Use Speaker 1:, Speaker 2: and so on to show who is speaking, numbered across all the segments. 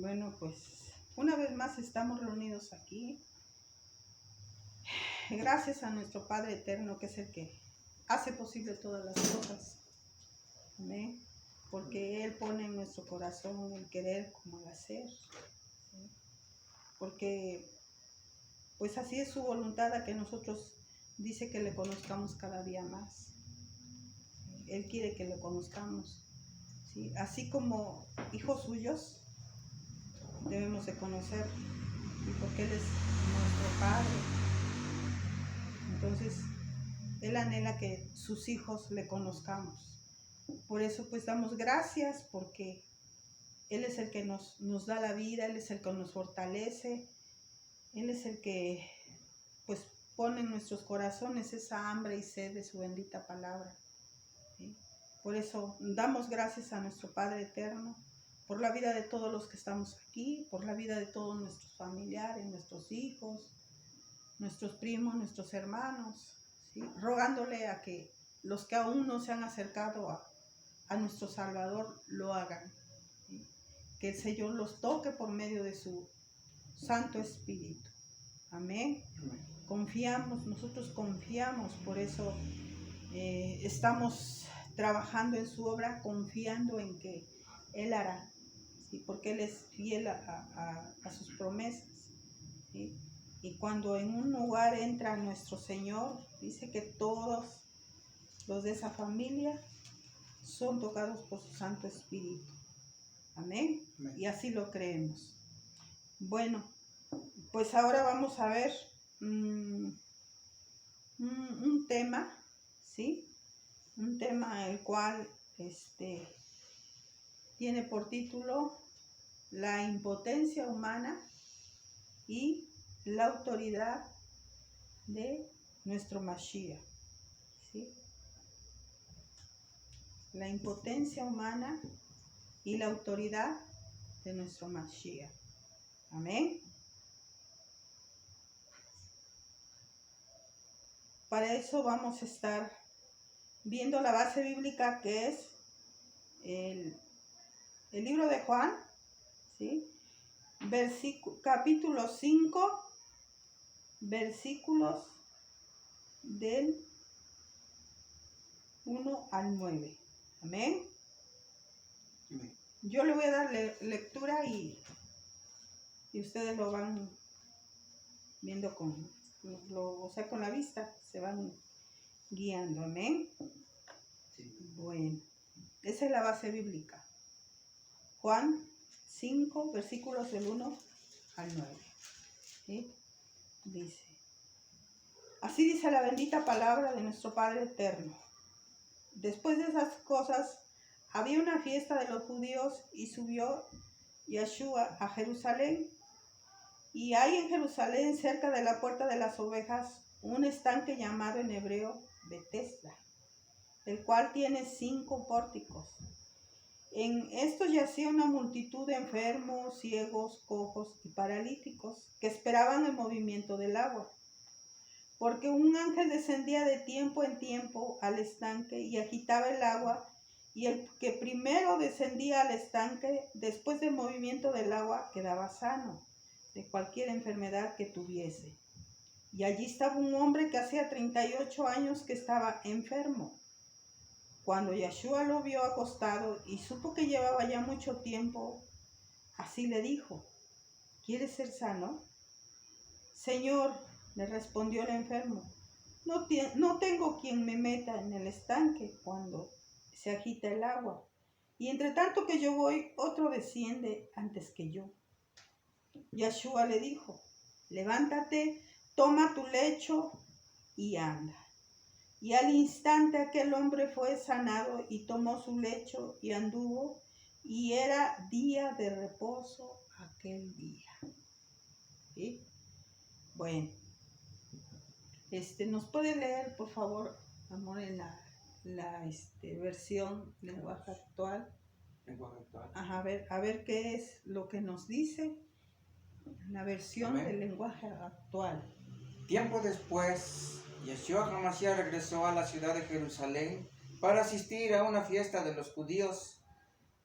Speaker 1: Bueno, pues una vez más estamos reunidos aquí. Gracias a nuestro Padre Eterno, que es el que hace posible todas las cosas. Amén. Porque Él pone en nuestro corazón el querer como el hacer. ¿Sí? Porque pues así es su voluntad, a que nosotros dice que le conozcamos cada día más. Él quiere que lo conozcamos. ¿Sí? Así como hijos suyos debemos de conocer, porque Él es nuestro Padre. Entonces Él anhela que sus hijos le conozcamos. Por eso pues damos gracias, porque Él es el que nos da la vida, Él es el que nos fortalece, Él es el que pues pone en nuestros corazones esa hambre y sed de su bendita palabra. ¿Sí? Por eso damos gracias a nuestro Padre Eterno, por la vida de todos los que estamos aquí, por la vida de todos nuestros familiares, nuestros hijos, nuestros primos, nuestros hermanos, ¿sí? Rogándole a que los que aún no se han acercado a nuestro Salvador lo hagan, ¿sí? Que el Señor los toque por medio de su Santo Espíritu. Amén. Amén. Nosotros confiamos, por eso estamos trabajando en su obra, confiando en que Él hará, ¿sí? Porque Él es fiel a sus promesas, ¿sí? Y cuando en un lugar entra nuestro Señor, dice que todos los de esa familia son tocados por su Santo Espíritu. Amén. Amén. Y así lo creemos. Bueno, pues ahora vamos a ver un tema, ¿sí? Un tema el cual tiene por título la impotencia humana y la autoridad de nuestro Mashiach, ¿sí? La impotencia humana y la autoridad de nuestro Mashiach. Amén. Para eso vamos a estar viendo la base bíblica, que es el libro de Juan, ¿sí? Capítulo 5, versículos del 1 al 9. Amén. Amén. Yo le voy a dar lectura y ustedes lo van viendo con la vista, se van guiando. Amén. Sí. Bueno, esa es la base bíblica. Juan 5, versículos del 1 al 9. ¿Sí? Dice: así dice la bendita palabra de nuestro Padre Eterno. Después de esas cosas, había una fiesta de los judíos y subió Yeshua a Jerusalén. Y hay en Jerusalén, cerca de la puerta de las ovejas, un estanque llamado en hebreo Betesda, el cual tiene 5 pórticos. En esto yacía una multitud de enfermos, ciegos, cojos y paralíticos, que esperaban el movimiento del agua. Porque un ángel descendía de tiempo en tiempo al estanque y agitaba el agua, y el que primero descendía al estanque, después del movimiento del agua, quedaba sano de cualquier enfermedad que tuviese. Y allí estaba un hombre que hacía 38 años que estaba enfermo. Cuando Yeshua lo vio acostado y supo que llevaba ya mucho tiempo, así le dijo: ¿quieres ser sano? Señor, le respondió el enfermo, no tengo quien me meta en el estanque cuando se agita el agua, y entre tanto que yo voy, otro desciende antes que yo. Yeshua le dijo: levántate, toma tu lecho y anda. Y al instante aquel hombre fue sanado y tomó su lecho y anduvo, y era día de reposo aquel día. ¿Sí? Bueno, ¿nos puede leer, por favor, amor, en la versión lenguaje actual?
Speaker 2: Lenguaje actual.
Speaker 1: Ajá, a ver qué es lo que nos dice la versión
Speaker 2: Amén.
Speaker 1: del lenguaje actual.
Speaker 2: Tiempo después, Yeshua HaMashiach regresó a la ciudad de Jerusalén para asistir a una fiesta de los judíos.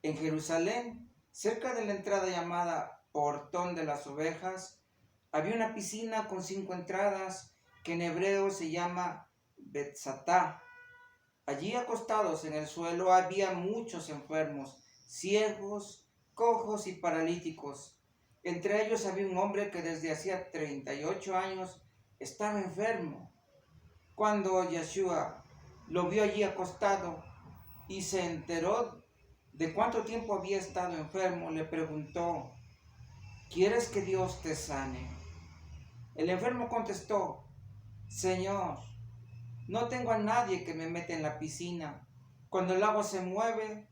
Speaker 2: En Jerusalén Cerca de la entrada llamada Portón de las Ovejas, había una piscina con 5 entradas que en hebreo se llama Betzatá. Allí acostados en el suelo había muchos enfermos, ciegos, cojos y paralíticos. Entre ellos había un hombre que desde hacía 38 años estaba enfermo. Cuando Yeshua lo vio allí acostado y se enteró de cuánto tiempo había estado enfermo, le preguntó: ¿quieres que Dios te sane? El enfermo contestó: Señor, no tengo a nadie que me meta en la piscina. Cuando el agua se mueve,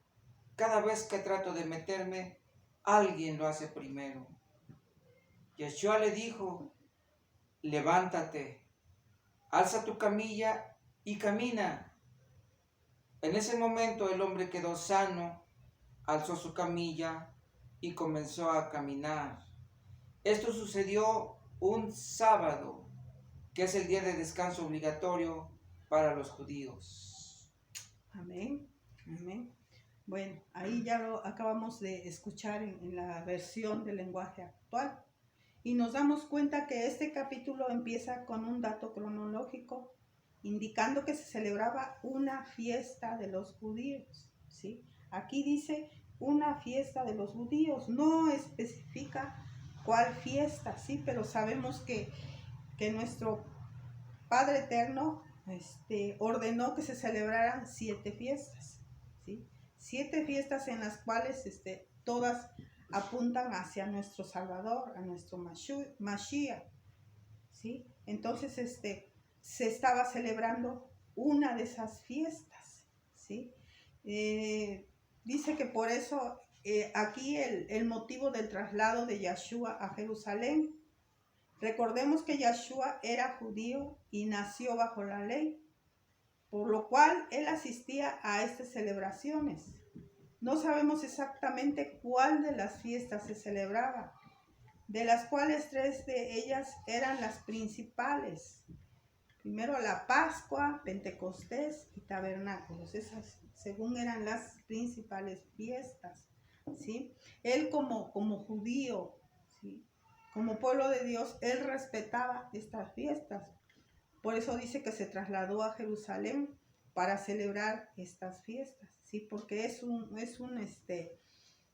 Speaker 2: cada vez que trato de meterme, alguien lo hace primero. Yeshua le dijo: levántate, alza tu camilla y camina. En ese momento el hombre quedó sano, alzó su camilla y comenzó a caminar. Esto sucedió un sábado, que es el día de descanso obligatorio para los judíos.
Speaker 1: Amén, amén. Bueno, ahí ya lo acabamos de escuchar en la versión del lenguaje actual. Y nos damos cuenta que este capítulo empieza con un dato cronológico indicando que se celebraba una fiesta de los judíos, ¿sí? Aquí dice una fiesta de los judíos, no especifica cuál fiesta, ¿sí? Pero sabemos que nuestro Padre Eterno ordenó que se celebraran 7 fiestas, ¿sí? 7 fiestas en las cuales todas apuntan hacia nuestro Salvador, a nuestro Mashiach, ¿sí? Entonces se estaba celebrando una de esas fiestas, ¿sí? Dice que por eso aquí el motivo del traslado de Yeshua a Jerusalén. Recordemos que Yeshua era judío y nació bajo la ley, por lo cual él asistía a estas celebraciones. No sabemos exactamente cuál de las fiestas se celebraba, de las cuales 3 de ellas eran las principales. Primero la Pascua, Pentecostés y Tabernáculos. Esas, según eran las principales fiestas, ¿sí? Él como judío, ¿sí?, como pueblo de Dios, él respetaba estas fiestas. Por eso dice que se trasladó a Jerusalén para celebrar estas fiestas, ¿sí? Porque es un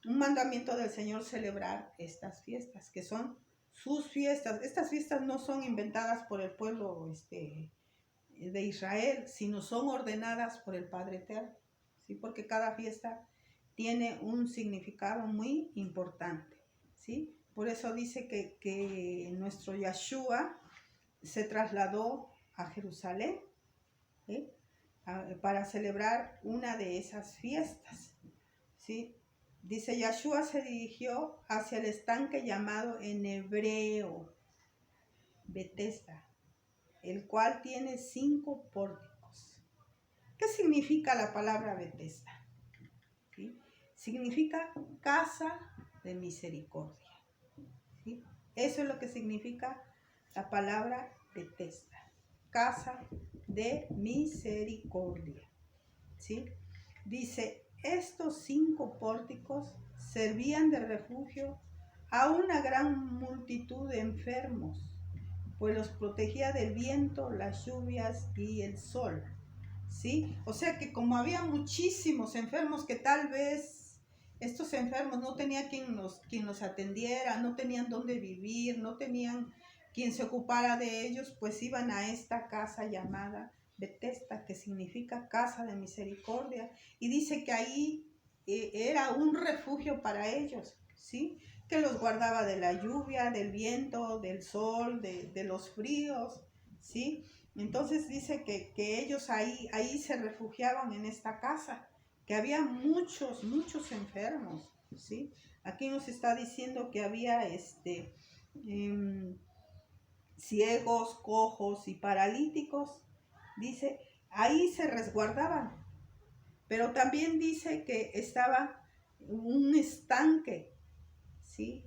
Speaker 1: mandamiento del Señor celebrar estas fiestas, que son sus fiestas. Estas fiestas no son inventadas por el pueblo de Israel, sino son ordenadas por el Padre Eterno, ¿sí? Porque cada fiesta tiene un significado muy importante, ¿sí? Por eso dice que nuestro Yeshua se trasladó a Jerusalén, ¿sí?, para celebrar una de esas fiestas, ¿sí? Dice: Yeshua se dirigió hacia el estanque llamado en hebreo Betesda, el cual tiene 5 pórticos. ¿Qué significa la palabra Betesda? ¿Sí? Significa casa de misericordia, ¿sí? Eso es lo que significa la palabra Betesda, casa de misericordia, ¿sí? Dice: estos 5 pórticos servían de refugio a una gran multitud de enfermos, pues los protegía del viento, las lluvias y el sol, ¿sí? O sea que como había muchísimos enfermos que tal vez estos enfermos no tenían quien los atendiera, no tenían dónde vivir, no tenían quien se ocupara de ellos, pues iban a esta casa llamada Betesda, que significa casa de misericordia, y dice que ahí era un refugio para ellos, ¿sí? Que los guardaba de la lluvia, del viento, del sol, de los fríos, ¿sí? Entonces dice que ellos ahí se refugiaban en esta casa, que había muchos enfermos, ¿sí? Aquí nos está diciendo que había ciegos, cojos y paralíticos. Dice, ahí se resguardaban. Pero también dice que estaba un estanque, ¿sí?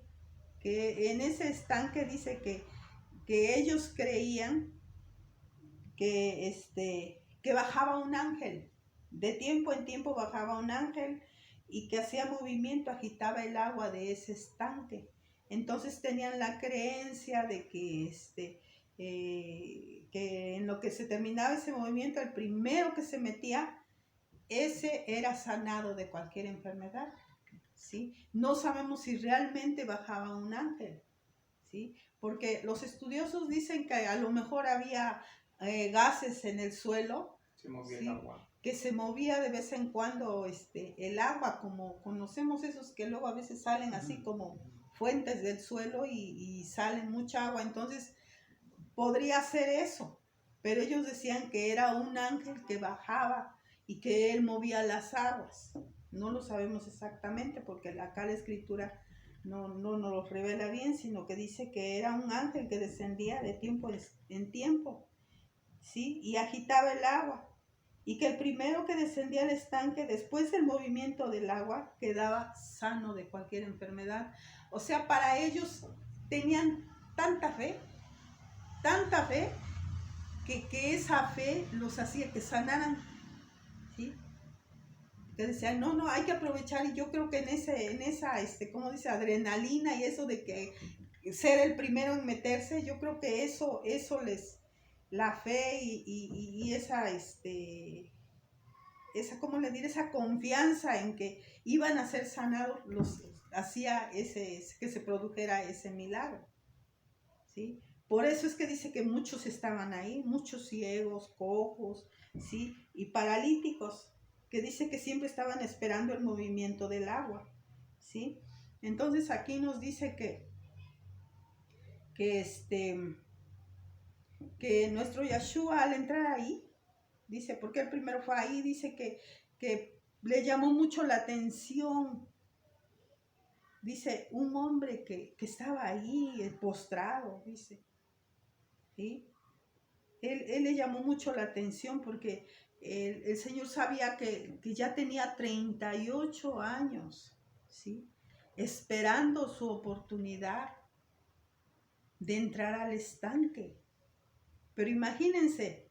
Speaker 1: Que en ese estanque dice que ellos creían que bajaba un ángel. De tiempo en tiempo bajaba un ángel y que hacía movimiento, agitaba el agua de ese estanque. Entonces tenían la creencia de que en lo que se terminaba ese movimiento, el primero que se metía, ese era sanado de cualquier enfermedad, ¿sí? No sabemos si realmente bajaba un ángel, ¿sí? Porque los estudiosos dicen que a lo mejor había gases en el suelo,
Speaker 2: Se movía
Speaker 1: ¿sí?
Speaker 2: el agua.
Speaker 1: Que se movía de vez en cuando el agua, como conocemos esos que luego a veces salen así como fuentes del suelo y salen mucha agua. Entonces podría ser eso, pero ellos decían que era un ángel que bajaba y que él movía las aguas. No lo sabemos exactamente porque acá la escritura no nos lo revela bien, sino que dice que era un ángel que descendía de tiempo en tiempo, ¿sí? Y agitaba el agua. Y que el primero que descendía al estanque después del movimiento del agua quedaba sano de cualquier enfermedad. O sea, para ellos tenían tanta fe, que esa fe los hacía que sanaran, ¿sí? Que decían, no, hay que aprovechar. Y yo creo que en esa, ¿cómo dice? Adrenalina y eso de que ser el primero en meterse, yo creo que eso la fe y esa, ¿cómo le diré? Esa confianza en que iban a ser sanados, los hacía que se produjera ese milagro, ¿sí? Por eso es que dice que muchos estaban ahí, muchos ciegos, cojos, ¿sí? Y paralíticos, que dice que siempre estaban esperando el movimiento del agua, ¿sí? Entonces aquí nos dice que nuestro Yeshua al entrar ahí, dice, porque el primero fue ahí, dice que le llamó mucho la atención. Dice, un hombre que estaba ahí postrado, dice, ¿sí? Él le llamó mucho la atención porque el Señor sabía que ya tenía 38 años, ¿sí? Esperando su oportunidad de entrar al estanque. Pero imagínense,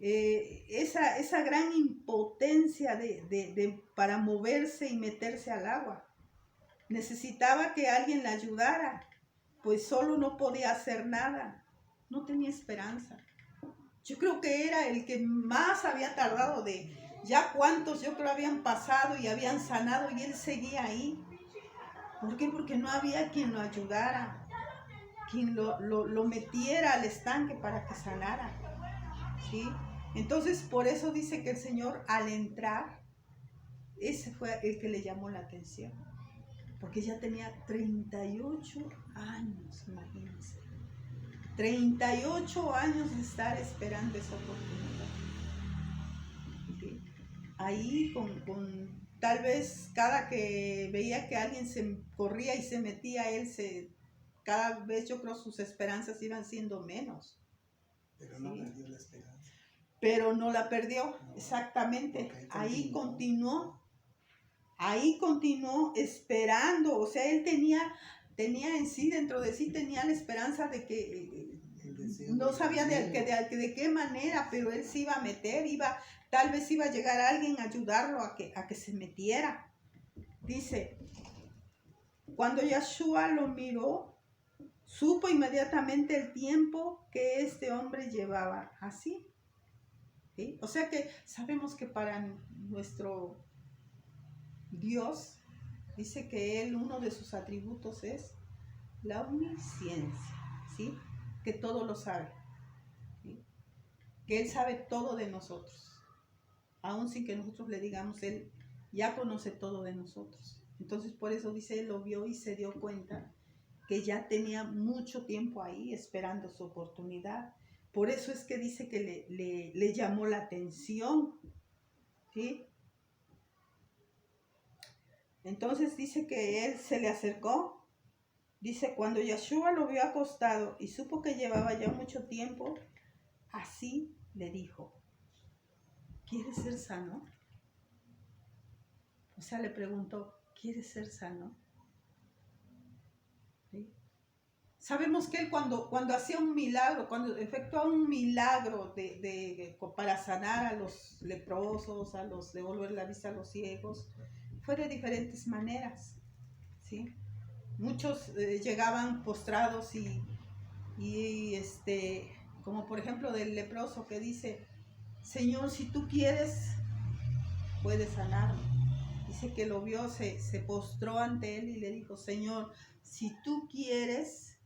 Speaker 1: esa gran impotencia para moverse y meterse al agua. Necesitaba que alguien la ayudara, pues solo no podía hacer nada, no tenía esperanza. Yo creo que era el que más había tardado ya cuántos yo creo habían pasado y habían sanado y él seguía ahí. ¿Por qué? Porque no había quien lo ayudara, quien lo metiera al estanque para que sanara, ¿sí? Entonces por eso dice que el Señor al entrar, ese fue el que le llamó la atención, porque ya tenía 38 años, imagínense. 38 años de estar esperando esa oportunidad. ¿Sí? Ahí tal vez cada que veía que alguien se corría y se metía, cada vez yo creo sus esperanzas iban siendo menos.
Speaker 3: Pero no perdió la esperanza.
Speaker 1: Pero no la perdió,
Speaker 3: No,
Speaker 1: exactamente. Ahí continuó esperando. O sea, él tenía en sí, dentro de sí tenía la esperanza de que no sabía de qué manera, pero él se iba a meter, tal vez iba a llegar alguien a ayudarlo a que se metiera. Dice, cuando Yeshua lo miró, supo inmediatamente el tiempo que este hombre llevaba así. ¿Sí? O sea que sabemos que para nuestro Dios, dice que Él, uno de sus atributos es la omnisciencia, ¿sí? Que todo lo sabe, ¿sí? Que Él sabe todo de nosotros, aun sin que nosotros le digamos, Él ya conoce todo de nosotros. Entonces por eso dice, Él lo vio y se dio cuenta que ya tenía mucho tiempo ahí esperando su oportunidad. Por eso es que dice que le llamó la atención, ¿sí? Entonces dice que él se le acercó. Dice, cuando Yeshua lo vio acostado y supo que llevaba ya mucho tiempo, así le dijo, ¿quieres ser sano? O sea, le preguntó, ¿quieres ser sano? ¿Sí? Sabemos que él cuando hacía un milagro, cuando efectuaba un milagro para sanar a los leprosos, devolver la vista a los ciegos, fue de diferentes maneras, ¿sí? Muchos llegaban postrados como por ejemplo del leproso que dice, Señor, si tú quieres, puedes sanarme. Dice que lo vio, se postró ante él y le dijo, Señor, si tú quieres,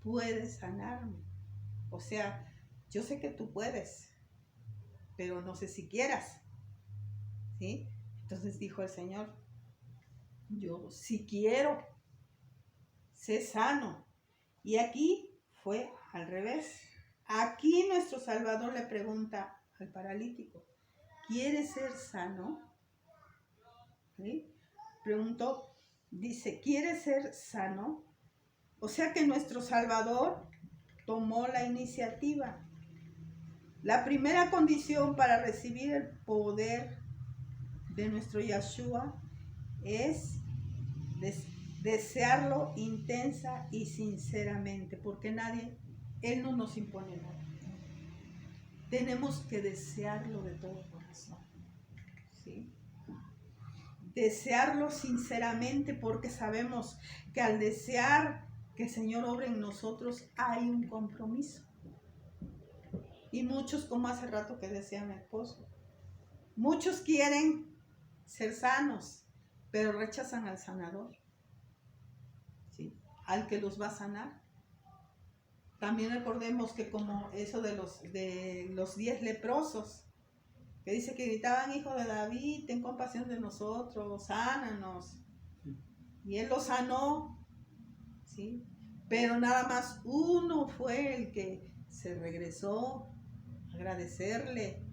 Speaker 1: puedes sanarme. O sea, yo sé que tú puedes, pero no sé si quieras, ¿sí? Entonces dijo el Señor, yo sí quiero, sé sano. Y aquí fue al revés. Aquí nuestro Salvador le pregunta al paralítico, ¿quieres ser sano? ¿Sí? Preguntó, dice, ¿quieres ser sano? O sea que nuestro Salvador tomó la iniciativa. La primera condición para recibir el poder de nuestro Yeshua es desearlo intensa y sinceramente, porque Él no nos impone nada. Tenemos que desearlo de todo corazón, ¿sí? Desearlo sinceramente, porque sabemos que al desear que el Señor obre en nosotros hay un compromiso. Y muchos, como hace rato que decía mi esposo, muchos quieren ser sanos, pero rechazan al sanador, ¿sí? Al que los va a sanar. También recordemos que como eso de los 10 leprosos, que dice que gritaban, hijo de David, ten compasión de nosotros, sánanos. Y él los sanó, ¿sí? Pero nada más uno fue el que se regresó a agradecerle,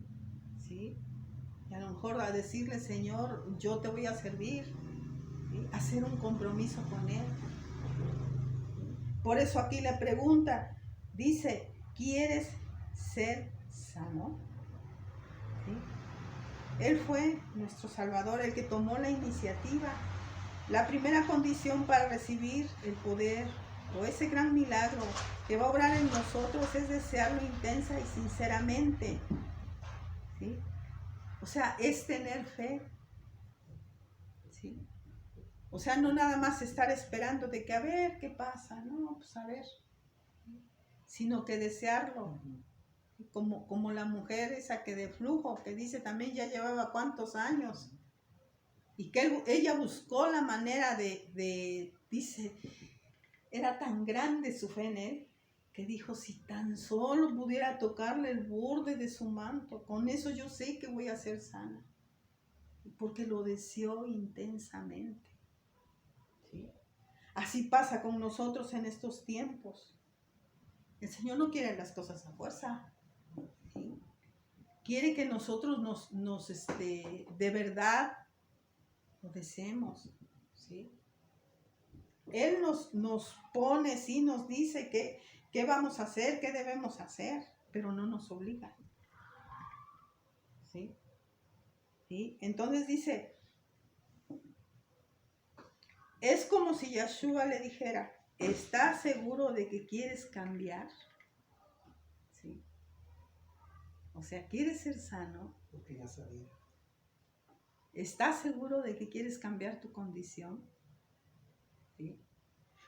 Speaker 1: ¿sí? Y a lo mejor a decirle, Señor, yo te voy a servir, ¿sí? Hacer un compromiso con Él. Por eso aquí le pregunta, dice, ¿quieres ser sano? ¿Sí? Él fue nuestro Salvador, el que tomó la iniciativa. La primera condición para recibir el poder o ese gran milagro que va a obrar en nosotros es desearlo intensa y sinceramente, ¿sí? O sea, es tener fe, ¿sí? O sea, no nada más estar esperando de que a ver qué pasa, no, pues a ver, sino que desearlo, como la mujer esa que de flujo, que dice también ya llevaba cuántos años, y que ella buscó la manera dice, era tan grande su fe en él, que dijo, si tan solo pudiera tocarle el borde de su manto, con eso yo sé que voy a ser sana, porque lo deseó intensamente. ¿Sí? Así pasa con nosotros en estos tiempos. El Señor no quiere las cosas a fuerza, ¿sí? Quiere que nosotros de verdad lo deseemos, ¿sí? Él nos pone, sí, nos dice qué vamos a hacer, qué debemos hacer, pero no nos obliga, ¿sí? ¿Sí? Entonces dice, es como si Yeshua le dijera, ¿estás seguro de que quieres cambiar? ¿Sí? O sea, ¿quieres ser sano?
Speaker 3: Porque ya sabía.
Speaker 1: ¿Estás seguro de que quieres cambiar tu condición? ¿Sí?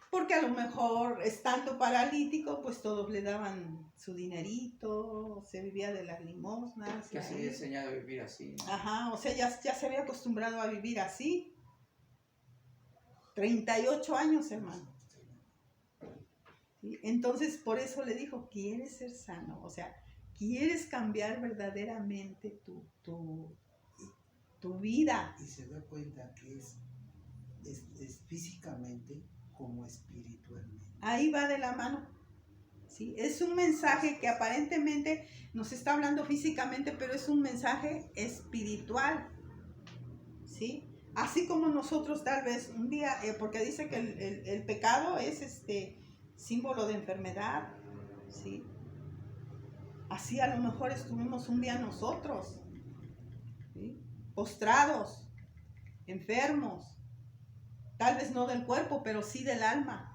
Speaker 1: Porque a lo mejor estando paralítico, pues todos le daban su dinerito, se vivía de las limosnas.
Speaker 2: Que se había enseñado a vivir así, ¿no?
Speaker 1: Ajá, o sea, ya se había acostumbrado a vivir así. 38 años, hermano. ¿Sí? Entonces, por eso le dijo, ¿quieres ser sano? O sea, ¿quieres cambiar verdaderamente tu vida?
Speaker 3: Y se da cuenta que es físicamente como espiritualmente.
Speaker 1: Ahí va de la mano. ¿Sí? Es un mensaje que aparentemente nos está hablando físicamente, pero es un mensaje espiritual. ¿Sí? Así como nosotros tal vez un día, porque dice que el pecado es símbolo de enfermedad, ¿sí? Así a lo mejor estuvimos un día nosotros, ¿sí? Postrados, enfermos, tal vez no del cuerpo, pero sí del alma.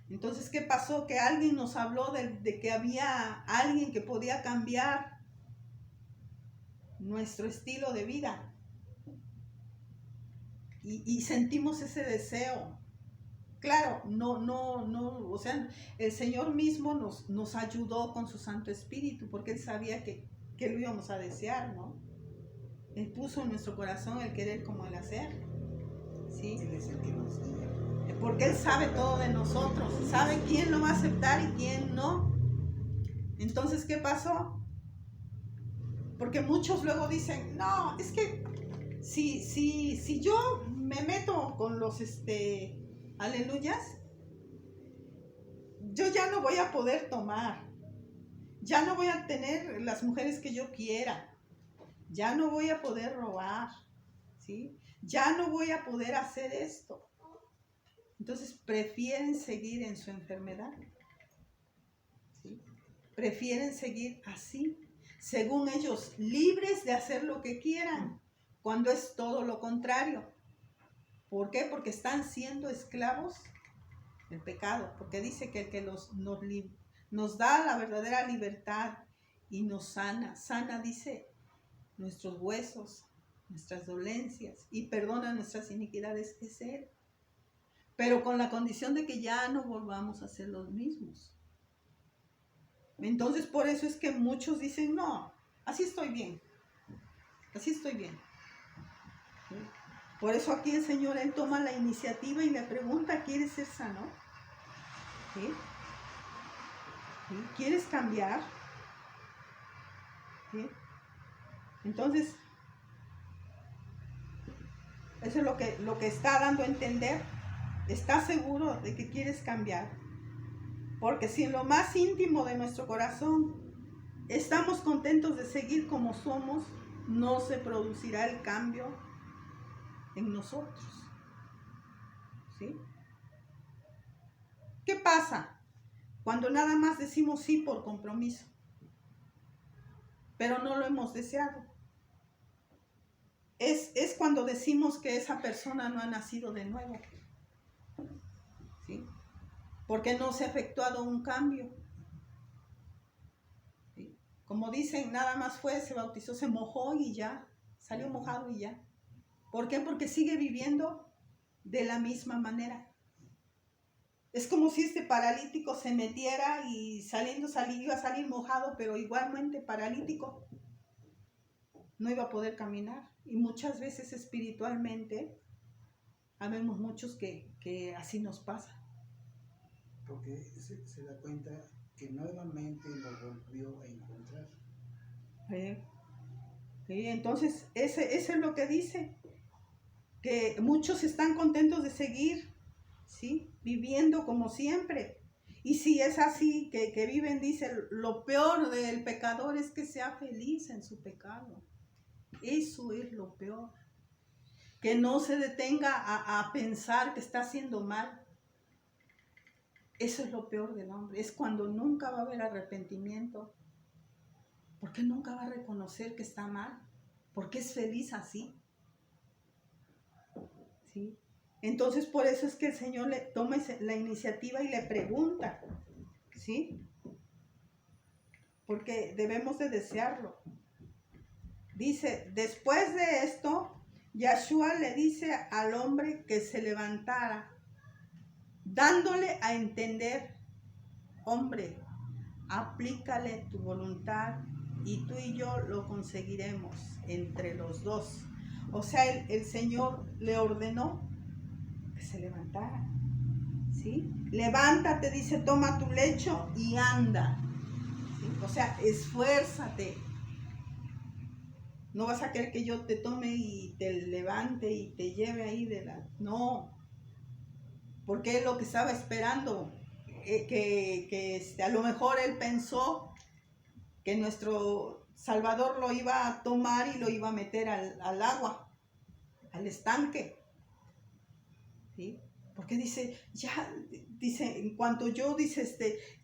Speaker 1: Entonces, ¿qué pasó? Que alguien nos habló de que había alguien que podía cambiar nuestro estilo de vida. y sentimos ese deseo. Claro, o sea, el Señor mismo nos ayudó con su Santo Espíritu, porque Él sabía que lo íbamos a desear, ¿no? Él puso en nuestro corazón el querer como el hacer, ¿sí?
Speaker 3: Él es el que nos guía.
Speaker 1: Porque Él sabe todo de nosotros, sabe quién lo va a aceptar y quién no. Entonces, ¿qué pasó? Porque muchos luego dicen, no, es que si yo me meto con los aleluyas, yo ya no voy a poder tomar, ya no voy a tener las mujeres que yo quiera, ya no voy a poder robar, ¿sí? Ya no voy a poder hacer esto. Entonces prefieren seguir en su enfermedad, ¿sí? Prefieren seguir así, según ellos, libres de hacer lo que quieran, cuando es todo lo contrario. ¿Por qué? Porque están siendo esclavos del pecado, porque dice que el que nos da la verdadera libertad y nos sana, dice, nuestros huesos, nuestras dolencias, y perdona nuestras iniquidades, es Él. Pero con la condición de que ya no volvamos a ser los mismos. Entonces, por eso es que muchos dicen, no, así estoy bien, así estoy bien. ¿Sí? Por eso aquí el Señor, Él toma la iniciativa y le pregunta, ¿quieres ser sano? ¿Sí? ¿Sí? ¿Quieres cambiar? ¿Sí? Entonces, eso es lo que está dando a entender. ¿Estás seguro de que quieres cambiar? Porque si en lo más íntimo de nuestro corazón estamos contentos de seguir como somos, no se producirá el cambio en nosotros. ¿Sí? ¿Qué pasa cuando nada más decimos sí por compromiso, pero no lo hemos deseado? Es cuando decimos que esa persona no ha nacido de nuevo, ¿sí? Porque no se ha efectuado un cambio, ¿sí? Como dicen, nada más fue, se bautizó, se mojó y ya, salió mojado y ya. ¿Por qué? Porque sigue viviendo de la misma manera. Es como si este paralítico se metiera y iba a salir mojado, pero igualmente paralítico. No iba a poder caminar. Y muchas veces espiritualmente, habemos muchos que así nos pasa.
Speaker 3: Porque se da cuenta que nuevamente lo volvió a encontrar.
Speaker 1: ¿Sí? Entonces, ese es lo que dice. Que muchos están contentos de seguir, ¿sí? Viviendo como siempre. Y si es así, que viven, dice, lo peor del pecador es que sea feliz en su pecado. Eso es lo peor. Que no se detenga a pensar que está haciendo mal. Eso es lo peor del hombre. Es cuando nunca va a haber arrepentimiento. Porque nunca va a reconocer que está mal. Porque es feliz así. ¿Sí? Entonces por eso es que el Señor le toma la iniciativa y le pregunta, ¿sí? Porque debemos de desearlo. Dice, después de esto, Yahshua le dice al hombre que se levantara, dándole a entender, hombre, aplícale tu voluntad y tú y yo lo conseguiremos entre los dos. O sea, el Señor le ordenó que se levantara, ¿sí? Levántate, dice, toma tu lecho y anda, ¿sí? O sea, esfuérzate. No vas a querer que yo te tome y te levante y te lleve ahí de la... No, porque es lo que estaba esperando, que a lo mejor él pensó que nuestro Salvador lo iba a tomar y lo iba a meter al agua, al estanque, ¿sí? Porque dice, en cuanto yo,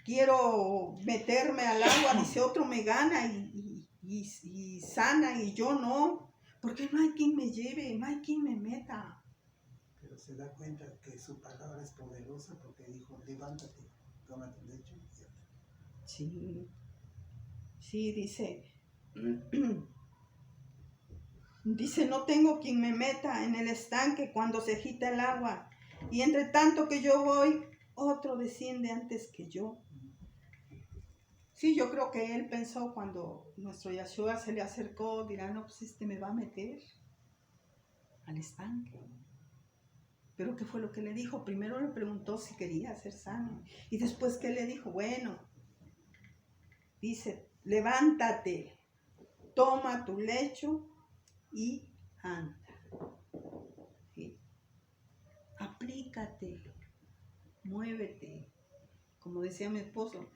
Speaker 1: quiero meterme al agua, dice, otro me gana y sana y yo no, porque no hay quien me lleve, no hay quien me meta.
Speaker 3: Pero se da cuenta que su palabra es poderosa porque dijo, levántate, toma tu lecho y anda.
Speaker 1: Sí, dice, Dice, no tengo quien me meta en el estanque cuando se agita el agua. Y entre tanto que yo voy, otro desciende antes que yo. Sí, yo creo que él pensó cuando nuestro Yahshua se le acercó, dirá, no, pues este me va a meter al estanque. Pero ¿qué fue lo que le dijo? Primero le preguntó si quería ser sano. Y después, ¿qué le dijo? Bueno, dice, levántate, toma tu lecho y anda. ¿Sí? Aplícate, muévete. Como decía mi esposo,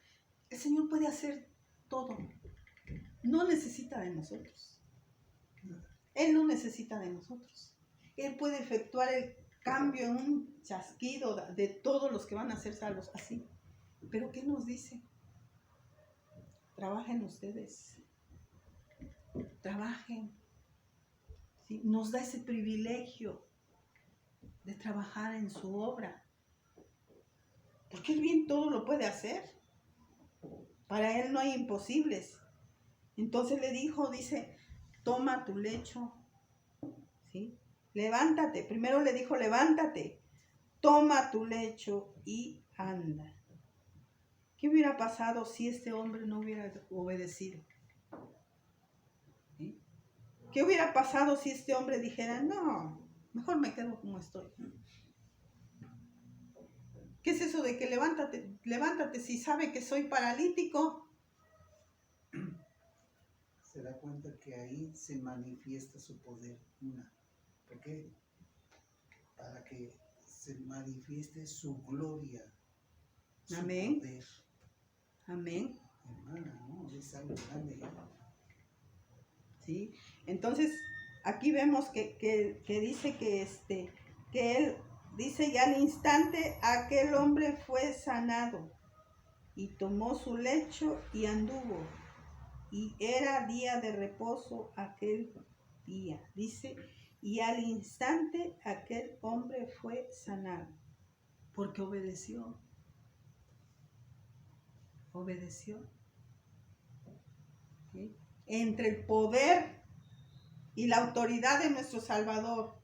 Speaker 1: el Señor puede hacer todo. No necesita de nosotros. Él no necesita de nosotros. Él puede efectuar el cambio en un chasquido de todos los que van a ser salvos, así. Pero ¿qué nos dice? Trabajen ustedes. Trabajen. ¿Sí? Nos da ese privilegio de trabajar en su obra. Porque Él bien todo lo puede hacer. Para Él no hay imposibles. Entonces le dijo, dice, toma tu lecho, ¿sí? Levántate. Primero le dijo, levántate, toma tu lecho y anda. ¿Qué hubiera pasado si este hombre no hubiera obedecido? ¿Sí? ¿Qué hubiera pasado si este hombre dijera, no, mejor me quedo como estoy? ¿Qué es eso de que levántate, levántate si sabe que soy paralítico?
Speaker 3: Se da cuenta que ahí se manifiesta su poder. ¿Por qué? Para que se manifieste su gloria, su
Speaker 1: Amén.
Speaker 3: poder.
Speaker 1: Amén.
Speaker 3: Hermana, ¿no? Es algo grande.
Speaker 1: ¿Sí? Entonces, aquí vemos que dice que él dice, y al instante aquel hombre fue sanado y tomó su lecho y anduvo. Y era día de reposo aquel día. Dice, y al instante aquel hombre fue sanado. Porque obedeció. Obedeció. ¿Sí? Entre el poder y la autoridad de nuestro Salvador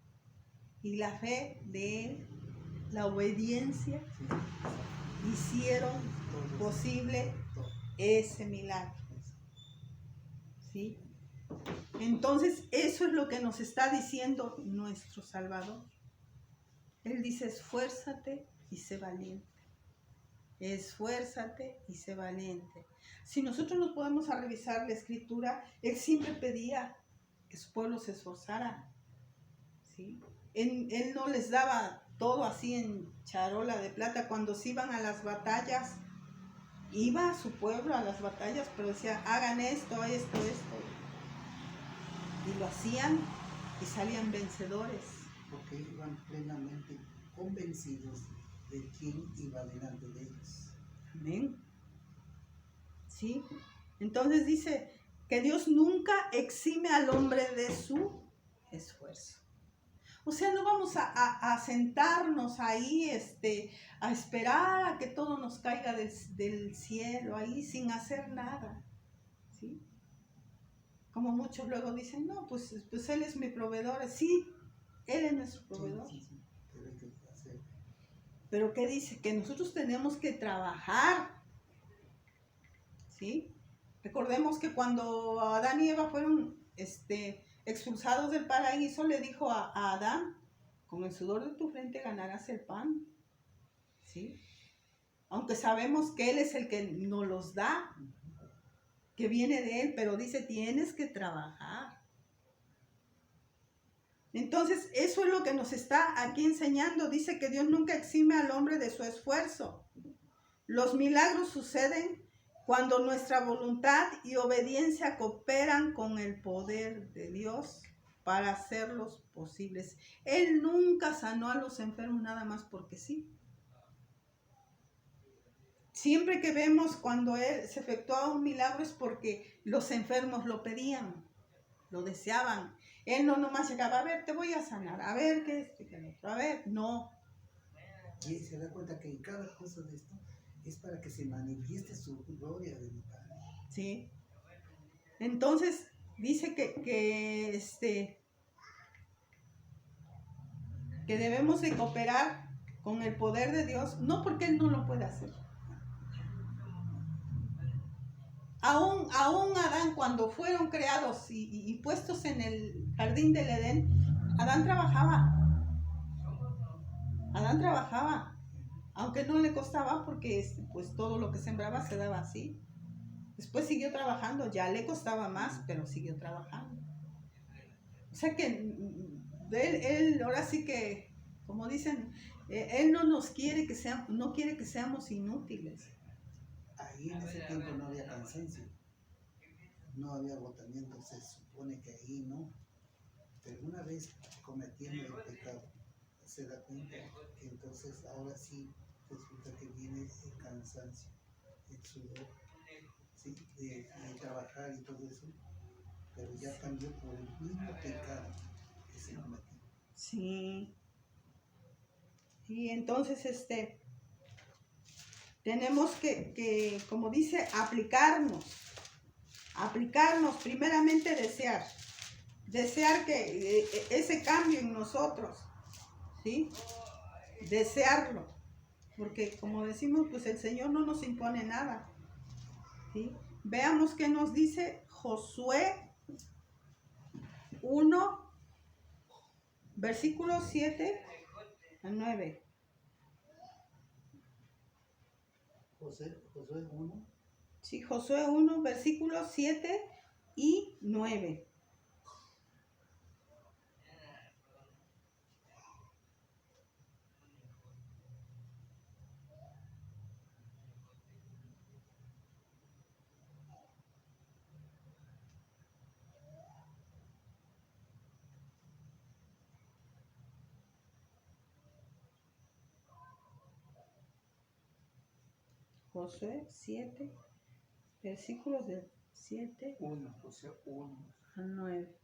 Speaker 1: y la fe de Él, la obediencia, hicieron posible ese milagro. ¿Sí? Entonces, eso es lo que nos está diciendo nuestro Salvador. Él dice, esfuérzate y sé valiente. Esfuérzate y sé valiente. Si nosotros nos podemos a revisar la escritura, Él siempre pedía que su pueblo se esforzara. ¿Sí? Él no les daba todo así en charola de plata. Cuando se iban a las batallas, iba a su pueblo a las batallas, pero decía, hagan esto. Y lo hacían y salían vencedores.
Speaker 3: Porque iban plenamente convencidos de quién iba delante de ellos.
Speaker 1: Amén. ¿Sí? Entonces dice que Dios nunca exime al hombre de su esfuerzo. O sea, no vamos a sentarnos ahí a esperar a que todo nos caiga del cielo ahí sin hacer nada. ¿Sí? Como muchos luego dicen, no, pues Él es mi proveedor. Sí, Él es nuestro proveedor.
Speaker 3: Sí. Pero hay que hacer.
Speaker 1: Pero ¿qué dice? Que nosotros tenemos que trabajar. ¿Sí? Recordemos que cuando Adán y Eva fueron expulsados del paraíso, le dijo a Adán, con el sudor de tu frente ganarás el pan. ¿Sí? Aunque sabemos que Él es el que nos los da, que viene de Él, pero dice, tienes que trabajar. Entonces, eso es lo que nos está aquí enseñando. Dice que Dios nunca exime al hombre de su esfuerzo. Los milagros suceden cuando nuestra voluntad y obediencia cooperan con el poder de Dios para hacerlos posibles. Él nunca sanó a los enfermos nada más porque sí. Siempre que vemos cuando Él se efectuaba un milagro es porque los enfermos lo pedían, lo deseaban. Él no nomás llegaba, a ver, te voy a sanar, a ver, qué es, qué lo otro, a ver, no.
Speaker 3: Y se da cuenta que en cada cosa de esto es para que se manifieste su gloria de mi Padre.
Speaker 1: ¿Sí? Entonces, dice que que debemos de cooperar con el poder de Dios, no porque Él no lo puede hacer. Aún Adán, cuando fueron creados y puestos en el jardín del Edén, Adán trabajaba, aunque no le costaba, porque pues todo lo que sembraba se daba así. Después siguió trabajando, ya le costaba más, pero siguió trabajando. O sea que él ahora sí que, como dicen, Él no nos quiere no quiere que seamos inútiles.
Speaker 3: Ahí en ese tiempo no había cansancio, no había agotamiento, se supone que ahí no. Pero una vez cometiendo el pecado, se da cuenta que entonces ahora sí resulta que viene el cansancio, el sudor, ¿sí? de trabajar y todo eso, pero ya cambió por el mismo pecado que se cometió.
Speaker 1: Sí. Y entonces tenemos que, como dice, aplicarnos, primeramente desear que ese cambio en nosotros, ¿sí? Desearlo, porque como decimos, pues el Señor no nos impone nada, ¿sí? Veamos qué nos dice Josué 1, versículos 7 a 9.
Speaker 3: Josué 1.
Speaker 1: Sí, Josué 1, versículos 7 y 9. Josué 7, versículos del 7
Speaker 2: Josué 1,
Speaker 1: al 9.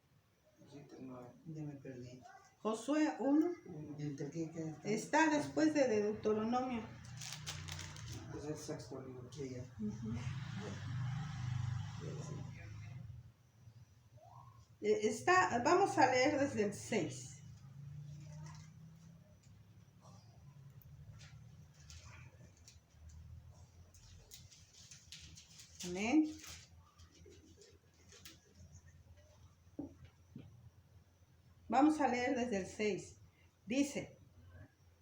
Speaker 2: 7, 9.
Speaker 3: Ya me perdí.
Speaker 1: Josué 1
Speaker 3: ¿Entre qué
Speaker 1: está después de Deuteronomio.
Speaker 2: Es el sexto libro.
Speaker 3: Sí, ya.
Speaker 1: Vamos a leer desde el 6. Amén. Vamos a leer desde el 6. Dice: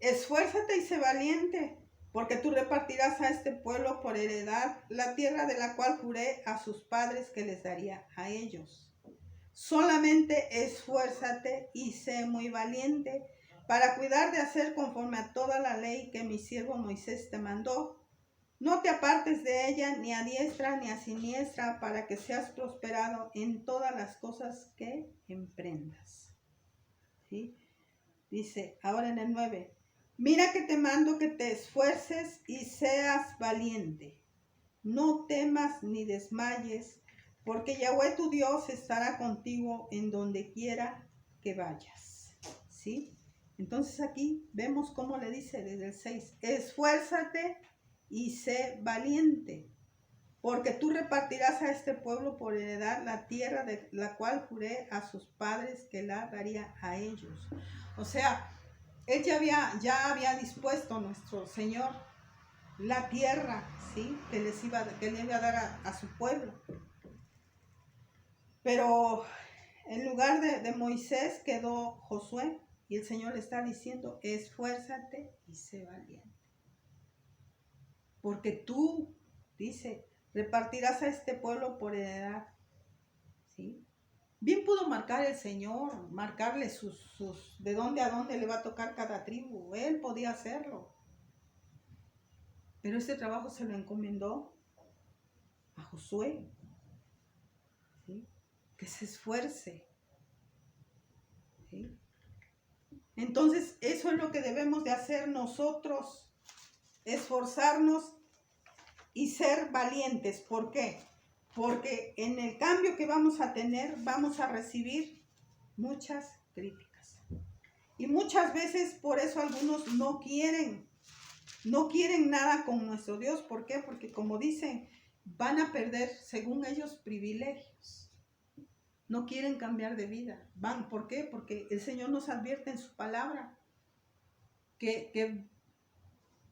Speaker 1: esfuérzate y sé valiente, porque tú repartirás a este pueblo por heredad la tierra de la cual juré a sus padres que les daría a ellos. Solamente esfuérzate y sé muy valiente para cuidar de hacer conforme a toda la ley que mi siervo Moisés te mandó. No te apartes de ella ni a diestra ni a siniestra, para que seas prosperado en todas las cosas que emprendas. ¿Sí? Dice ahora en el 9: mira que te mando que te esfuerces y seas valiente. No temas ni desmayes, porque Yahweh tu Dios estará contigo en donde quiera que vayas. ¿Sí? Entonces aquí vemos cómo le dice desde el 6: esfuérzate y sé valiente, porque tú repartirás a este pueblo por heredad la tierra de la cual juré a sus padres que la daría a ellos. O sea, Él ya había dispuesto, nuestro Señor, la tierra, ¿sí? que le iba a dar a su pueblo. Pero en lugar de Moisés quedó Josué, y el Señor le está diciendo: esfuérzate y sé valiente. Porque tú, dice, repartirás a este pueblo por heredad. ¿Sí? Bien pudo marcar el Señor, marcarle de dónde a dónde le va a tocar cada tribu. Él podía hacerlo. Pero este trabajo se lo encomendó a Josué. ¿Sí? Que se esfuerce. ¿Sí? Entonces, eso es lo que debemos de hacer nosotros. Esforzarnos y ser valientes. ¿Por qué? Porque en el cambio que vamos a tener, vamos a recibir muchas críticas. Y muchas veces por eso algunos no quieren nada con nuestro Dios. ¿Por qué? Porque como dicen, van a perder, según ellos, privilegios. No quieren cambiar de vida. ¿Por qué? Porque el Señor nos advierte en su palabra que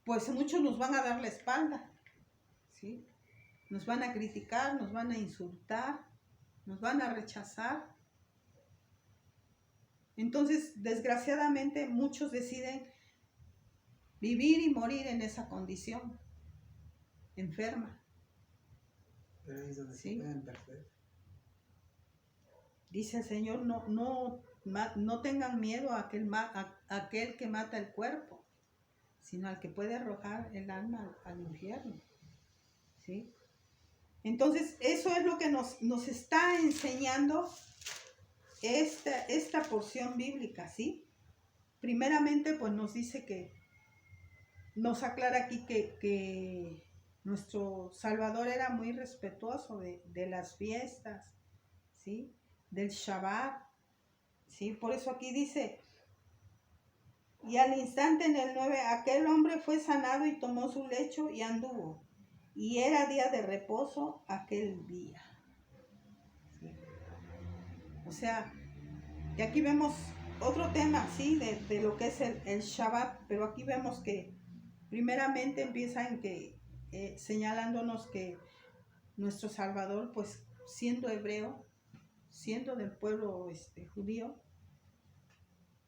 Speaker 1: pues muchos nos van a dar la espalda, ¿sí? Nos van a criticar, nos van a insultar, nos van a rechazar. Entonces, desgraciadamente, muchos deciden vivir y morir en esa condición, enferma.
Speaker 3: Pero ahí es donde
Speaker 1: Sí.
Speaker 3: se pueden perder.
Speaker 1: Dice el Señor, no tengan miedo a aquel que mata el cuerpo, sino al que puede arrojar el alma al infierno. ¿Sí? Entonces, eso es lo que nos está enseñando esta porción bíblica, ¿sí? Primeramente, pues nos dice que, nos aclara aquí que nuestro Salvador era muy respetuoso de las fiestas, ¿sí? Del Shabbat, ¿sí? Por eso aquí dice, y al instante en el 9, aquel hombre fue sanado y tomó su lecho y anduvo. Y era día de reposo aquel día. ¿Sí? O sea, que aquí vemos otro tema, ¿sí? De lo que es el Shabbat, pero aquí vemos que primeramente empieza en que señalándonos que nuestro Salvador, pues siendo hebreo, siendo del pueblo judío,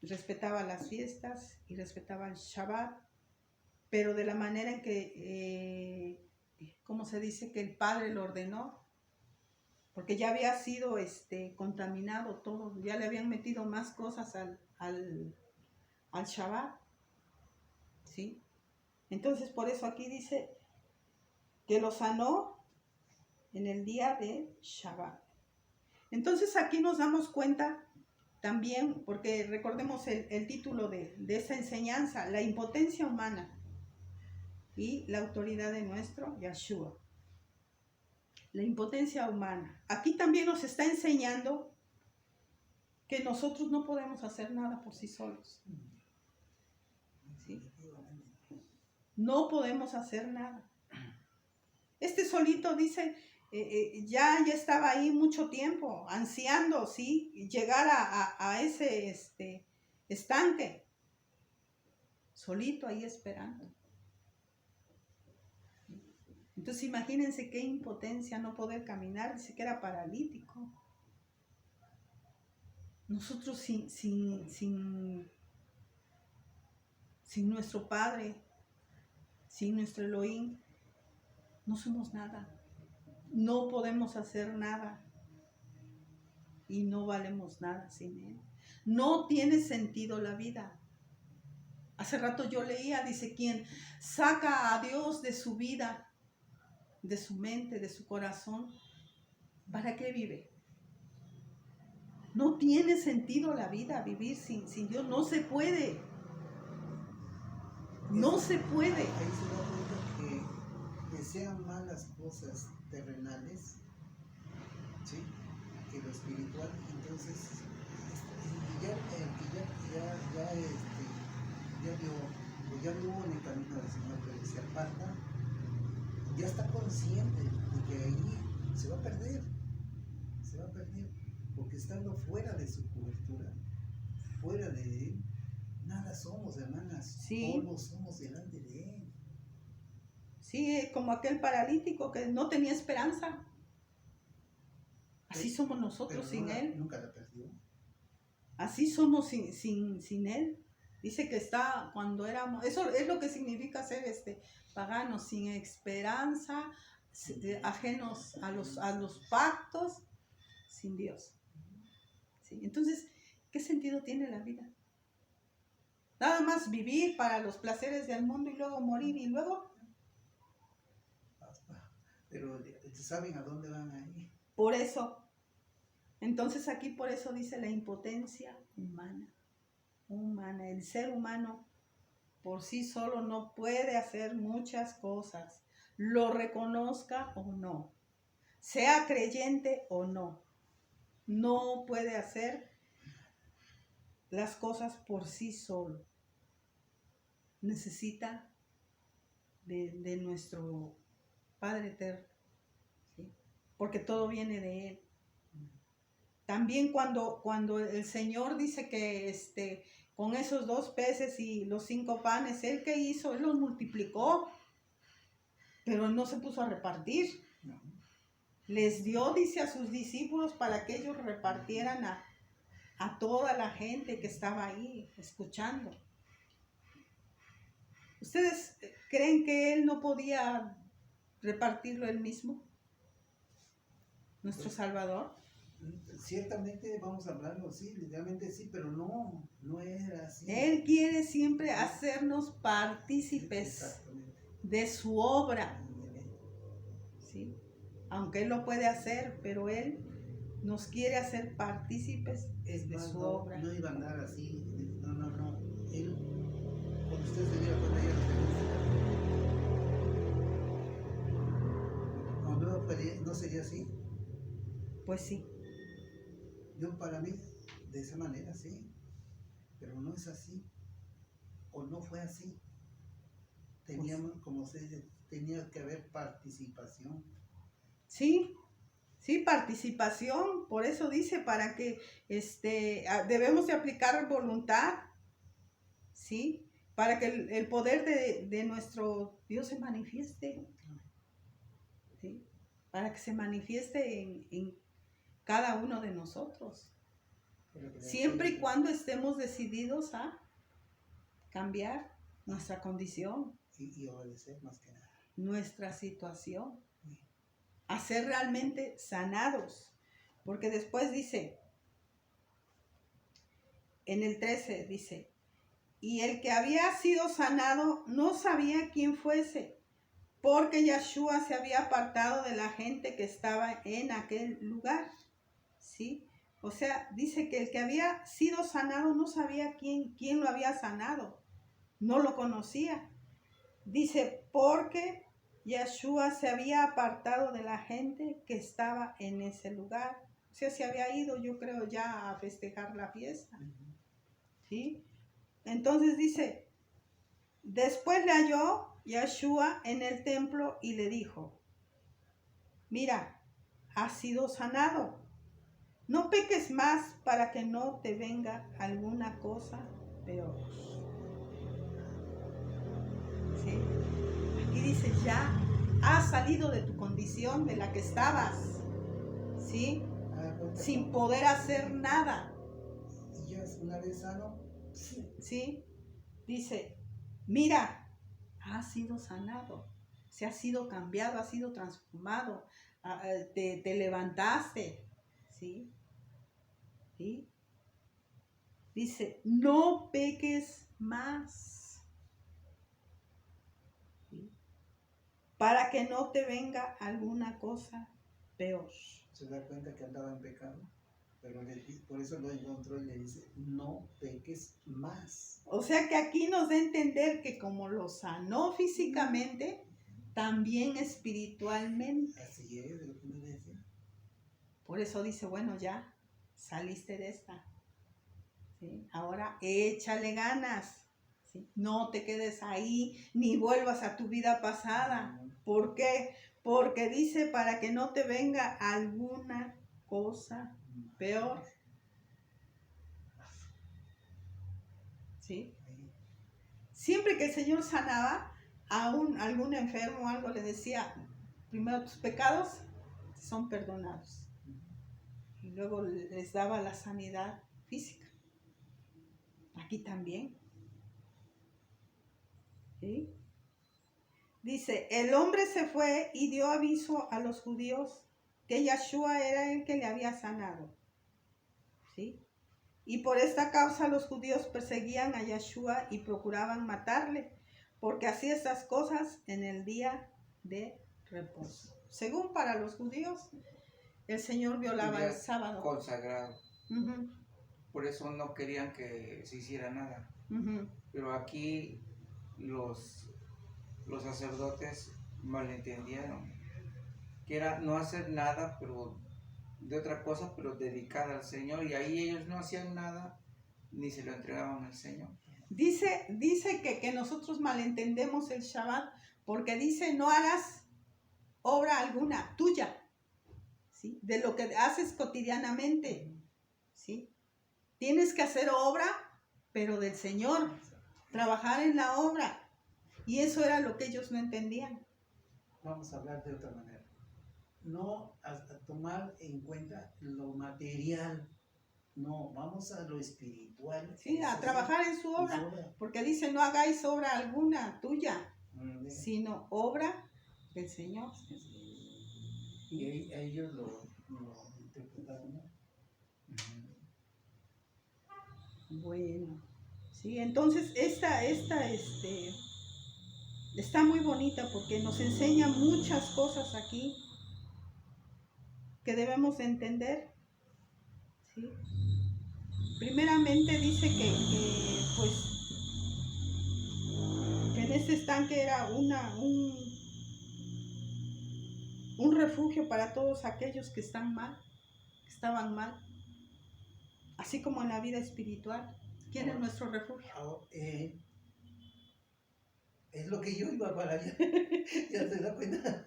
Speaker 1: respetaba las fiestas y respetaba el Shabbat, pero de la manera en que, ¿cómo se dice? Que el Padre lo ordenó, porque ya había sido contaminado todo, ya le habían metido más cosas al Shabbat, ¿sí? Entonces por eso aquí dice que lo sanó en el día de Shabbat. Entonces aquí nos damos cuenta también, porque recordemos el título de esa enseñanza, la impotencia humana y la autoridad de nuestro Yahshua. La impotencia humana. Aquí también nos está enseñando que nosotros no podemos hacer nada por sí solos. ¿Sí? No podemos hacer nada. Solito dice, ya estaba ahí mucho tiempo, ansiando, ¿sí? Llegar a ese estanque. Solito ahí esperando. Entonces imagínense qué impotencia no poder caminar, dice que era paralítico. Nosotros sin nuestro Padre, sin nuestro Elohim, no somos nada. No podemos hacer nada. Y no valemos nada sin Él. No tiene sentido la vida. Hace rato yo leía, dice, quien saca a Dios de su vida, de su mente, de su corazón, ¿para qué vive? No tiene sentido la vida, vivir sin Dios. No se puede. No se puede.
Speaker 3: Ahí se da cuenta que sean malas cosas terrenales, ¿sí? Que lo espiritual, entonces ya vio en el camino del Señor, pero se aparta, ya está consciente de que ahí se va a perder, porque estando fuera de su cobertura, fuera de Él, nada somos, hermanas,
Speaker 1: Sí.
Speaker 3: polvo somos delante de Él.
Speaker 1: Sí, como aquel paralítico que no tenía esperanza. Así somos nosotros sin Él.
Speaker 3: Nunca la perdió.
Speaker 1: Así somos sin Él. Dice que está cuando éramos, eso es lo que significa ser paganos, sin esperanza, ajenos a los pactos, sin Dios. ¿Sí? Entonces, ¿qué sentido tiene la vida? Nada más vivir para los placeres del mundo y luego morir y luego.
Speaker 3: Pero ¿saben a dónde van a ir?
Speaker 1: Por eso. Entonces aquí por eso dice la impotencia humana. El ser humano por sí solo no puede hacer muchas cosas, lo reconozca o no, sea creyente o no, no puede hacer las cosas por sí solo. Necesita de nuestro Padre Eterno, ¿sí? Porque todo viene de Él. También cuando el Señor dice que con esos 2 peces y los 5 panes, ¿él qué hizo? Él los multiplicó, pero no se puso a repartir.
Speaker 3: No.
Speaker 1: Les dio, dice, a sus discípulos para que ellos repartieran a toda la gente que estaba ahí escuchando. ¿Ustedes creen que él no podía repartirlo él mismo? ¿Nuestro Salvador?
Speaker 3: Ciertamente vamos a hablarlo, sí, literalmente sí, pero no era así.
Speaker 1: Él quiere siempre hacernos partícipes
Speaker 3: Exactamente.
Speaker 1: de su obra, ¿sí? Aunque él lo puede hacer, pero él nos quiere hacer partícipes
Speaker 3: Es
Speaker 1: de
Speaker 3: más,
Speaker 1: su
Speaker 3: no,
Speaker 1: obra.
Speaker 3: no iba a andar así, no. Él, cuando usted se diera cuenta, ya lo tenía. No sería así.
Speaker 1: Pues sí.
Speaker 3: Yo para mí, de esa manera, sí, pero no es así, o no fue así. Teníamos, como se dice, tenía que haber participación.
Speaker 1: Sí, participación, por eso dice, para que debemos de aplicar voluntad, ¿sí? Para que el poder de nuestro Dios se manifieste, ¿sí? Para que se manifieste en cada uno de nosotros. Siempre y cuando estemos decididos a cambiar nuestra condición,
Speaker 3: Y obedecer más que nada.
Speaker 1: nuestra situación, a ser realmente sanados. Porque después dice, en el 13 dice, y el que había sido sanado no sabía quién fuese, porque Yeshua se había apartado de la gente que estaba en aquel lugar, ¿sí? O sea, dice que el que había sido sanado no sabía quién lo había sanado, no lo conocía. Dice, porque Yeshua se había apartado de la gente que estaba en ese lugar. O sea, se había ido, yo creo, ya a festejar la fiesta, ¿sí? Entonces dice, después le halló Yeshua en el templo y le dijo, mira, has sido sanado. No peques más para que no te venga alguna cosa peor. ¿Sí? Aquí dice, ya has salido de tu condición de la que estabas, ¿sí? Sin poder hacer nada.
Speaker 3: Y ya una vez sano,
Speaker 1: ¿Sí? Dice, mira, has sido sanado, se ha sido cambiado, has sido transformado, te levantaste, ¿sí? ¿Sí? Dice, no peques más, ¿sí? Para que no te venga alguna cosa peor.
Speaker 3: se da cuenta que andaba en pecado, pero por eso lo encontró y le dice, no peques más.
Speaker 1: O sea que aquí nos da a entender que como lo sanó físicamente, también espiritualmente.
Speaker 3: Así es, de lo que me decía.
Speaker 1: Por eso dice, bueno, ya saliste de esta, ¿sí? Ahora échale ganas, ¿sí? No te quedes ahí, ni vuelvas a tu vida pasada. ¿Por qué? Porque dice, para que no te venga alguna cosa peor, ¿sí? Siempre que el Señor sanaba a algún enfermo o algo, le decía, primero tus pecados son perdonados. Y luego les daba la sanidad física. Aquí también. ¿Sí? Dice, el hombre se fue y dio aviso a los judíos que Yeshua era el que le había sanado. ¿Sí? Y por esta causa los judíos perseguían a Yeshua y procuraban matarle, porque hacía estas cosas en el día de reposo. Según para los judíos, el Señor violaba el sábado.
Speaker 2: Consagrado.
Speaker 1: Uh-huh.
Speaker 2: Por eso no querían que se hiciera nada.
Speaker 1: Uh-huh.
Speaker 2: Pero aquí los sacerdotes malentendieron que era no hacer nada, pero de otra cosa, pero dedicada al Señor, y ahí ellos no hacían nada ni se lo entregaban al Señor.
Speaker 1: Dice que nosotros malentendemos el Shabbat porque dice no harás obra alguna tuya, ¿sí? De lo que haces cotidianamente, ¿sí? Tienes que hacer obra pero del Señor, trabajar en la obra. Y eso era lo que ellos no entendían.
Speaker 3: Vamos a hablar de otra manera. No a tomar en cuenta lo material. No, vamos a lo espiritual.
Speaker 1: Sí, a trabajar en su obra. Porque dice, no hagáis obra alguna tuya, sino obra del Señor.
Speaker 3: Y ellos lo interpretaron, ¿no?
Speaker 1: Bueno, sí, entonces esta está muy bonita porque nos enseña muchas cosas aquí que debemos de entender, ¿sí? Primeramente dice pues, que en este estanque era un refugio para todos aquellos que estaban mal, así como en la vida espiritual. ¿Quién es nuestro refugio?
Speaker 3: Es lo que yo iba para allá. ¿Ya se da cuenta?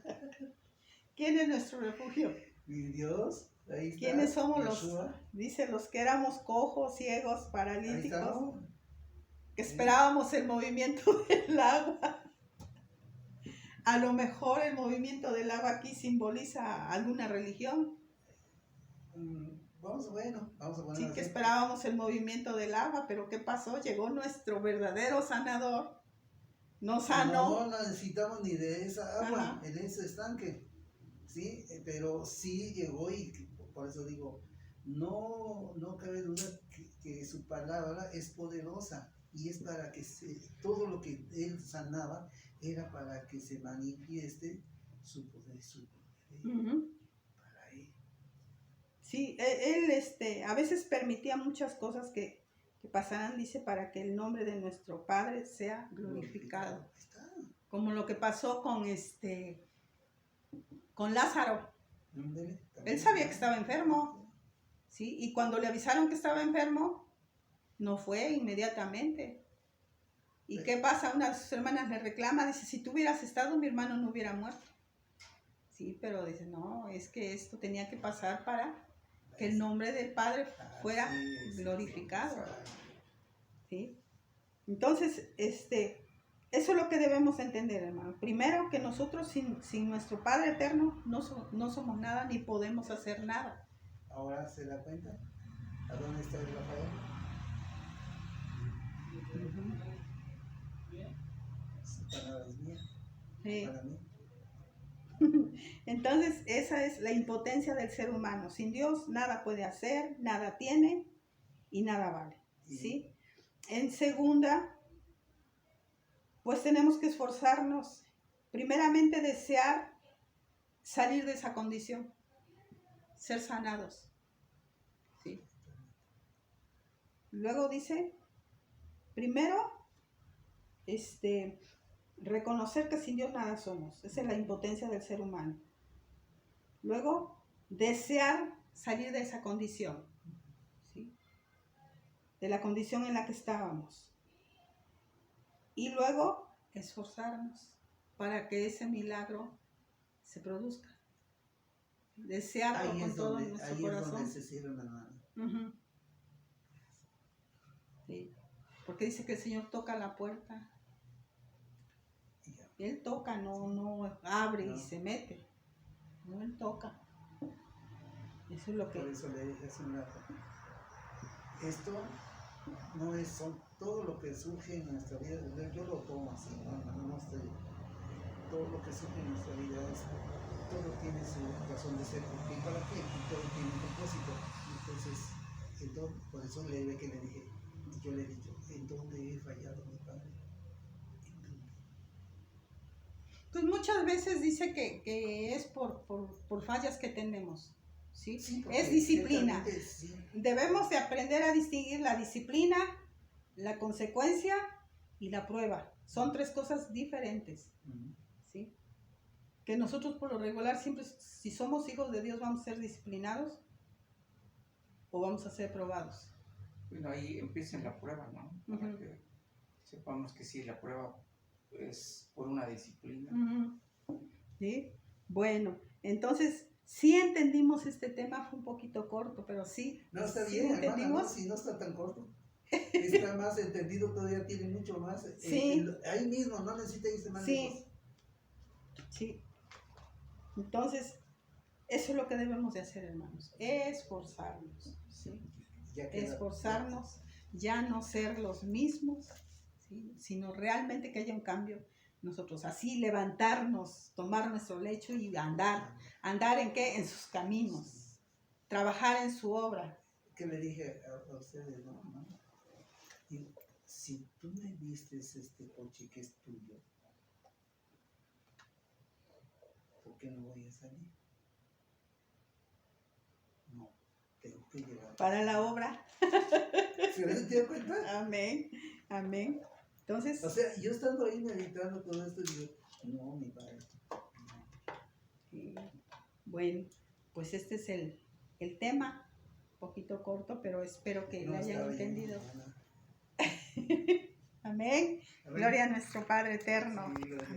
Speaker 1: ¿Quién es nuestro refugio?
Speaker 3: Mi Dios, ahí está.
Speaker 1: ¿Quiénes somos
Speaker 3: Yeshua?
Speaker 1: los que éramos cojos, ciegos,
Speaker 3: Ahí
Speaker 1: paralíticos,
Speaker 3: estamos.
Speaker 1: que esperábamos el movimiento del agua? A lo mejor el movimiento del agua aquí simboliza alguna religión.
Speaker 3: Vamos a poner
Speaker 1: Sí,
Speaker 3: así.
Speaker 1: que esperábamos el movimiento del agua, pero ¿qué pasó? Llegó nuestro verdadero sanador, nos sanó.
Speaker 3: No necesitamos ni de esa agua,
Speaker 1: Ajá.
Speaker 3: en ese estanque, ¿sí? Pero sí llegó y por eso digo, no cabe duda que su palabra es poderosa y es para que todo lo que él sanaba era para que se manifieste su poder.
Speaker 1: Uh-huh.
Speaker 3: Para él.
Speaker 1: Sí, él a veces permitía muchas cosas que pasaran, dice, para que el nombre de nuestro Padre sea glorificado. Como lo que pasó con Lázaro. Él sabía que estaba enfermo, ¿sí? Y cuando le avisaron que estaba enfermo, no fue inmediatamente. ¿Y qué pasa? Una de sus hermanas le reclama, dice, si tú hubieras estado, mi hermano no hubiera muerto. Sí, pero dice, no, es que esto tenía que pasar para que el nombre del Padre fuera glorificado. ¿Sí? Entonces, eso es lo que debemos entender, hermano. Primero, que nosotros sin nuestro Padre eterno no somos nada ni podemos hacer nada.
Speaker 3: Ahora se da cuenta a dónde está el Rafael. Su palabra es mía.
Speaker 1: Sí.
Speaker 3: Para mí.
Speaker 1: Entonces, esa es la impotencia del ser humano. Sin Dios nada puede hacer, nada tiene y nada vale. ¿Sí? En segunda, pues tenemos que esforzarnos. Primeramente, desear salir de esa condición, ser sanados. ¿Sí? Luego dice, primero, reconocer que sin Dios nada somos. Esa es la impotencia del ser humano. Luego, desear salir de esa condición, ¿sí? De la condición en la que estábamos. Y luego, esforzarnos para que ese milagro se produzca. Desearlo
Speaker 3: Ahí
Speaker 1: con todo nuestro corazón.
Speaker 3: Ahí es donde se cierra la mano.
Speaker 1: Uh-huh. Sí. Porque dice que el Señor toca la puerta. Él toca, no abre y se mete. No, Él toca. Eso es lo que...
Speaker 3: Por eso le dije hace un rato. Esto no es todo lo que surge en nuestra vida. Yo lo tomo así, no estoy... Todo lo que surge en nuestra vida todo tiene su razón de ser. ¿Porque para qué? Y todo tiene un propósito. Entonces, por eso yo le he dicho, ¿en dónde he fallado, mi padre?
Speaker 1: Pues muchas veces dice que es por fallas que tenemos, ¿sí?
Speaker 3: Sí,
Speaker 1: es disciplina.
Speaker 3: Sí.
Speaker 1: Debemos de aprender a distinguir la disciplina, la consecuencia y la prueba. Son tres cosas diferentes, ¿sí? Que nosotros por lo regular siempre, si somos hijos de Dios, vamos a ser disciplinados o vamos a ser probados.
Speaker 2: Bueno, ahí empieza la prueba, ¿no? Para
Speaker 1: Uh-huh.
Speaker 2: que sepamos que sí, la prueba es por una disciplina.
Speaker 1: Uh-huh. ¿Sí? Bueno, entonces sí entendimos este tema, fue un poquito corto, pero sí.
Speaker 3: No está
Speaker 1: sí
Speaker 3: bien,
Speaker 1: entendimos.
Speaker 3: hermana, no, si no está tan corto. está más entendido, todavía tiene mucho más.
Speaker 1: Sí.
Speaker 3: Ahí mismo, no necesita irse más
Speaker 1: Sí.
Speaker 3: lejos.
Speaker 1: Sí. Entonces, eso es lo que debemos de hacer, hermanos. Esforzarnos. ¿Sí?
Speaker 3: Ya queda-
Speaker 1: Esforzarnos, ya no ser los mismos, ¿sí? Sino realmente que haya un cambio. Nosotros así levantarnos, tomar nuestro lecho y andar. ¿Andar en qué? En sus caminos. Trabajar en su obra.
Speaker 3: Que le dije a ustedes, ¿no? Y si tú me vistes este coche que es tuyo, ¿por qué no voy a salir? No, tengo que llevar.
Speaker 1: Para la obra.
Speaker 3: ¿Se dio cuenta?
Speaker 1: Amén. Amén. Entonces,
Speaker 3: O sea, yo estando ahí meditando todo esto, digo, no, mi padre. No.
Speaker 1: bueno, pues este es el tema. Un poquito corto, pero espero que
Speaker 3: No,
Speaker 1: lo hayan
Speaker 3: está bien,
Speaker 1: entendido.
Speaker 3: hermana.
Speaker 1: Amén.
Speaker 3: Amén.
Speaker 1: Gloria a nuestro Padre eterno.
Speaker 3: Sí, gloria.